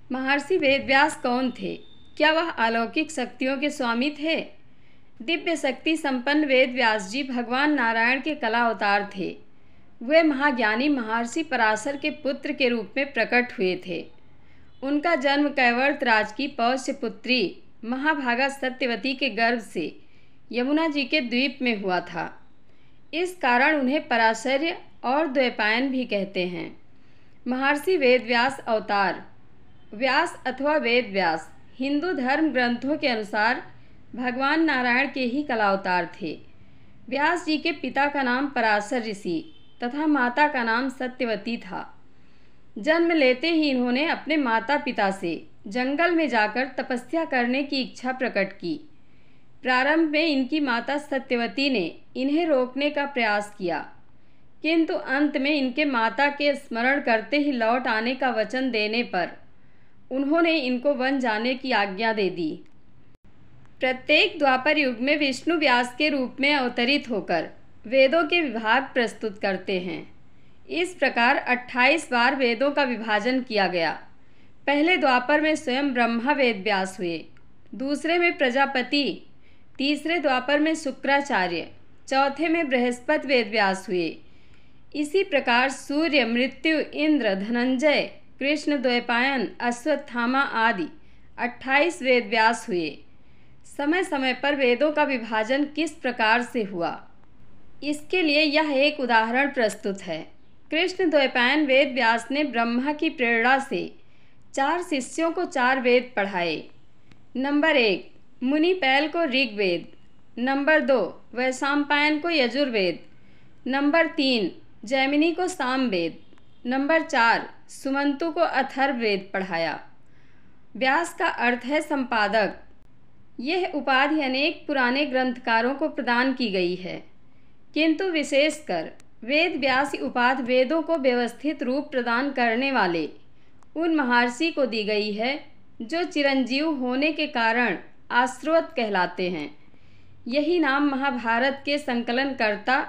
महर्षि वेदव्यास कौन थे? क्या वह अलौकिक शक्तियों के स्वामी थे? दिव्य शक्ति संपन्न वेदव्यास जी भगवान नारायण के कला अवतार थे। वे महाज्ञानी महर्षि पराशर के पुत्र के रूप में प्रकट हुए थे। उनका जन्म कैवर्त राज की पौष्य पुत्री महाभागा सत्यवती के गर्भ से यमुना जी के द्वीप में हुआ था। इस कारण उन्हें पराशर्य और द्वैपायन भी कहते हैं। महर्षि वेदव्यास अवतार। व्यास अथवा वेद व्यास हिंदू धर्म ग्रंथों के अनुसार भगवान नारायण के ही कलावतार थे। व्यास जी के पिता का नाम पराशर ऋषि तथा माता का नाम सत्यवती था। जन्म लेते ही इन्होंने अपने माता पिता से जंगल में जाकर तपस्या करने की इच्छा प्रकट की। प्रारंभ में इनकी माता सत्यवती ने इन्हें रोकने का प्रयास किया, किंतु अंत में इनके माता के स्मरण करते ही लौट आने का वचन देने पर उन्होंने इनको वन जाने की आज्ञा दे दी। प्रत्येक द्वापर युग में विष्णु व्यास के रूप में अवतरित होकर वेदों के विभाग प्रस्तुत करते हैं। इस प्रकार 28 बार वेदों का विभाजन किया गया। पहले द्वापर में स्वयं ब्रह्मा वेद व्यास हुए, दूसरे में प्रजापति, तीसरे द्वापर में शुक्राचार्य, चौथे में बृहस्पति वेद व्यास हुए। इसी प्रकार सूर्य, मृत्यु, इंद्र, धनंजय, कृष्ण, द्वैपायन, अश्वत्थामा आदि 28 वेद व्यास हुए। समय समय पर वेदों का विभाजन किस प्रकार से हुआ, इसके लिए यह एक उदाहरण प्रस्तुत है। कृष्ण द्वैपायन वेद व्यास ने ब्रह्मा की प्रेरणा से 4 शिष्यों को 4 वेद पढ़ाए। नंबर 1 मुनि पैल को ऋग्वेद, नंबर 2 वैशंपायन को यजुर्वेद, नंबर 3 जैमिनी को सामवेद, नंबर 4 सुमंतु को अथर्ववेद पढ़ाया। व्यास का अर्थ है संपादक। यह उपाधि अनेक पुराने ग्रंथकारों को प्रदान की गई है, किंतु विशेषकर वेद व्यास उपाधि वेदों को व्यवस्थित रूप प्रदान करने वाले उन महर्षि को दी गई है जो चिरंजीव होने के कारण आश्रवत कहलाते हैं। यही नाम महाभारत के संकलनकर्ता,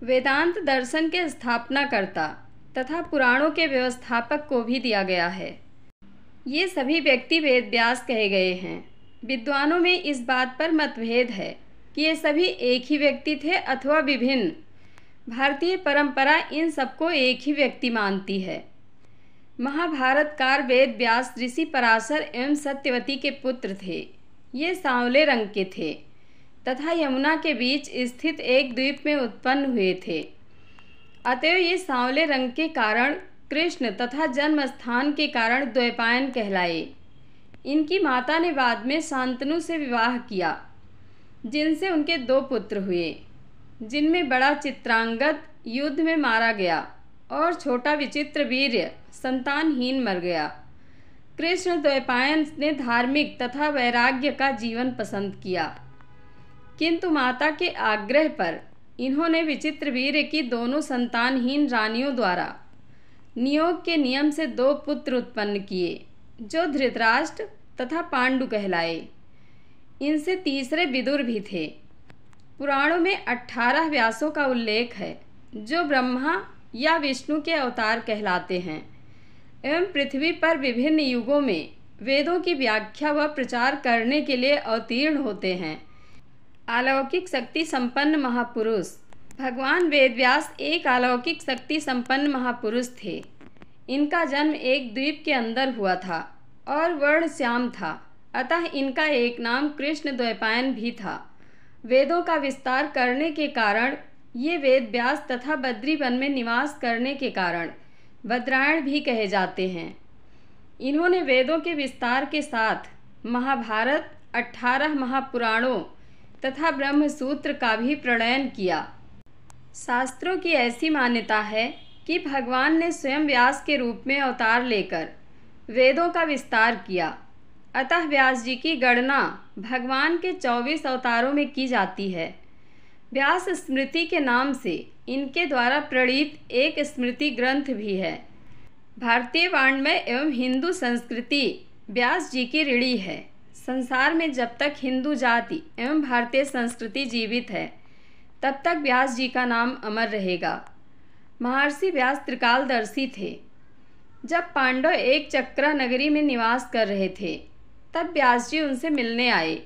वेदांत दर्शन के स्थापनाकर्ता तथा पुराणों के व्यवस्थापक को भी दिया गया है। ये सभी व्यक्ति वेद व्यास कहे गए हैं। विद्वानों में इस बात पर मतभेद है कि ये सभी एक ही व्यक्ति थे अथवा विभिन्न। भारतीय परंपरा इन सबको एक ही व्यक्ति मानती है। महाभारतकार वेद व्यास ऋषि पराशर एवं सत्यवती के पुत्र थे। ये सांवले रंग के थे तथा यमुना के बीच स्थित एक द्वीप में उत्पन्न हुए थे। अतएव ये सांवले रंग के कारण कृष्ण तथा जन्म स्थान के कारण द्वैपायन कहलाए। इनकी माता ने बाद में शांतनु से विवाह किया, जिनसे उनके 2 पुत्र हुए, जिनमें बड़ा चित्रांगद युद्ध में मारा गया और छोटा विचित्रवीर्य संतानहीन मर गया। कृष्ण द्वैपायन ने धार्मिक तथा वैराग्य का जीवन पसंद किया, किंतु माता के आग्रह पर इन्होंने विचित्रवीर्य की दोनों संतानहीन रानियों द्वारा नियोग के नियम से 2 पुत्र उत्पन्न किए, जो धृतराष्ट्र तथा पांडु कहलाए। इनसे तीसरे विदुर भी थे। पुराणों में 18 व्यासों का उल्लेख है, जो ब्रह्मा या विष्णु के अवतार कहलाते हैं एवं पृथ्वी पर विभिन्न युगों में वेदों की व्याख्या व प्रचार करने के लिए अवतीर्ण होते हैं। अलौकिक शक्ति संपन्न महापुरुष। भगवान वेदव्यास एक अलौकिक शक्ति संपन्न महापुरुष थे। इनका जन्म एक द्वीप के अंदर हुआ था और वर्ण श्याम था, अतः इनका एक नाम कृष्ण द्वैपायन भी था। वेदों का विस्तार करने के कारण ये वेद व्यास तथा बद्री वन में निवास करने के कारण बद्रायण भी कहे जाते हैं। इन्होंने वेदों के विस्तार के साथ महाभारत, 18 महापुराणों तथा ब्रह्मसूत्र का भी प्रणयन किया। शास्त्रों की ऐसी मान्यता है कि भगवान ने स्वयं व्यास के रूप में अवतार लेकर वेदों का विस्तार किया। अतः व्यास जी की गणना भगवान के 24 अवतारों में की जाती है। व्यास स्मृति के नाम से इनके द्वारा प्रणीत एक स्मृति ग्रंथ भी है। भारतीय वाङ्मय एवं हिंदू संस्कृति व्यास जी की ऋणी है। संसार में जब तक हिंदू जाति एवं भारतीय संस्कृति जीवित है, तब तक व्यास जी का नाम अमर रहेगा। महर्षि व्यास त्रिकालदर्शी थे। जब पांडव एक चक्रा नगरी में निवास कर रहे थे, तब व्यास जी उनसे मिलने आए।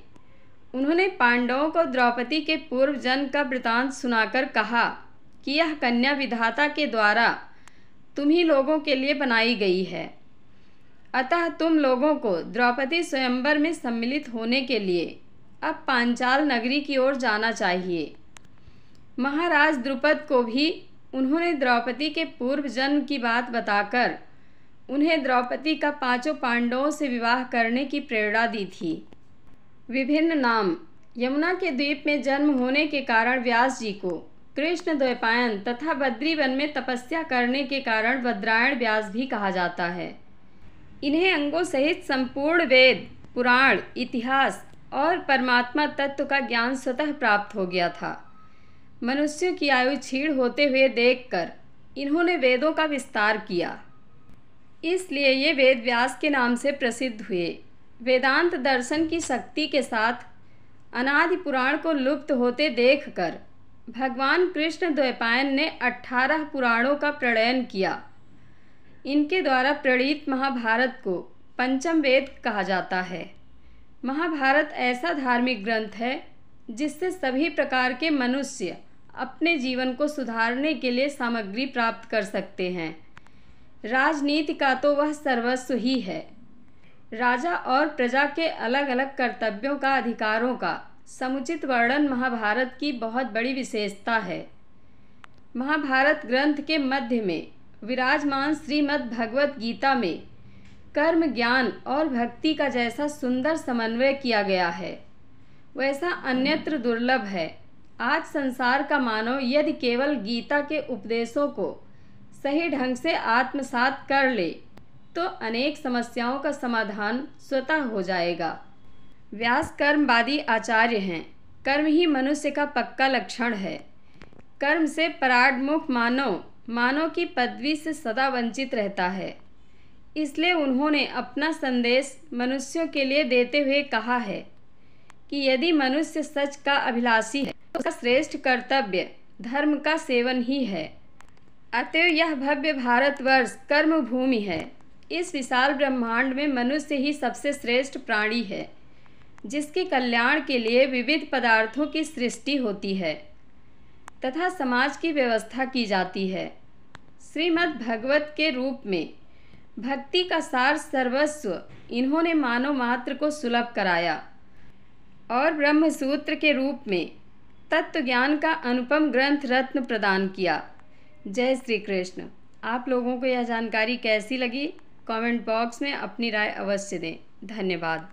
उन्होंने पांडवों को द्रौपदी के पूर्व जन्म का वृतांत सुनाकर कहा कि यह कन्या विधाता के द्वारा तुम्ही लोगों के लिए बनाई गई है, अतः तुम लोगों को द्रौपदी स्वयंवर में सम्मिलित होने के लिए अब पांचाल नगरी की ओर जाना चाहिए। महाराज द्रुपद को भी उन्होंने द्रौपदी के पूर्व जन्म की बात बताकर उन्हें द्रौपदी का 5 पांडवों से विवाह करने की प्रेरणा दी थी। विभिन्न नाम। यमुना के द्वीप में जन्म होने के कारण व्यास जी को कृष्ण द्वैपायन तथा बद्री वन में तपस्या करने के कारण बद्रायण व्यास भी कहा जाता है। इन्हें अंगों सहित संपूर्ण वेद, पुराण, इतिहास और परमात्मा तत्व का ज्ञान स्वतः प्राप्त हो गया था। मनुष्यों की आयु क्षीण होते हुए देखकर इन्होंने वेदों का विस्तार किया, इसलिए ये वेद व्यास के नाम से प्रसिद्ध हुए। वेदांत दर्शन की शक्ति के साथ अनादि पुराण को लुप्त होते देखकर भगवान कृष्ण द्वैपायन ने 18 पुराणों का प्रणयन किया। इनके द्वारा प्रणीत महाभारत को पंचम वेद कहा जाता है। महाभारत ऐसा धार्मिक ग्रंथ है जिससे सभी प्रकार के मनुष्य अपने जीवन को सुधारने के लिए सामग्री प्राप्त कर सकते हैं। राजनीति का तो वह सर्वस्व ही है। राजा और प्रजा के अलग अलग कर्तव्यों का, अधिकारों का समुचित वर्णन महाभारत की बहुत बड़ी विशेषता है। महाभारत ग्रंथ के मध्य में विराजमान श्रीमद् भगवत गीता में कर्म, ज्ञान और भक्ति का जैसा सुंदर समन्वय किया गया है, वैसा अन्यत्र दुर्लभ है। आज संसार का मानव यदि केवल गीता के उपदेशों को सही ढंग से आत्मसात कर ले तो अनेक समस्याओं का समाधान स्वतः हो जाएगा। व्यास कर्मवादी आचार्य हैं। कर्म ही मनुष्य का पक्का लक्षण है। कर्म से पराडमुख मानव की पदवी से सदा वंचित रहता है। इसलिए उन्होंने अपना संदेश मनुष्यों के लिए देते हुए कहा है कि यदि मनुष्य सच का अभिलाषी है तो उसका श्रेष्ठ कर्तव्य धर्म का सेवन ही है। अतएव यह भव्य भारतवर्ष कर्म भूमि है। इस विशाल ब्रह्मांड में मनुष्य ही सबसे श्रेष्ठ प्राणी है, जिसके कल्याण के लिए विविध पदार्थों की सृष्टि होती है तथा समाज की व्यवस्था की जाती है। श्रीमद् भगवत के रूप में भक्ति का सार सर्वस्व इन्होंने मानव मात्र को सुलभ कराया और ब्रह्म सूत्र के रूप में तत्व ज्ञान का अनुपम ग्रंथ रत्न प्रदान किया। जय श्री कृष्ण। आप लोगों को यह जानकारी कैसी लगी? कमेंट बॉक्स में अपनी राय अवश्य दें। धन्यवाद।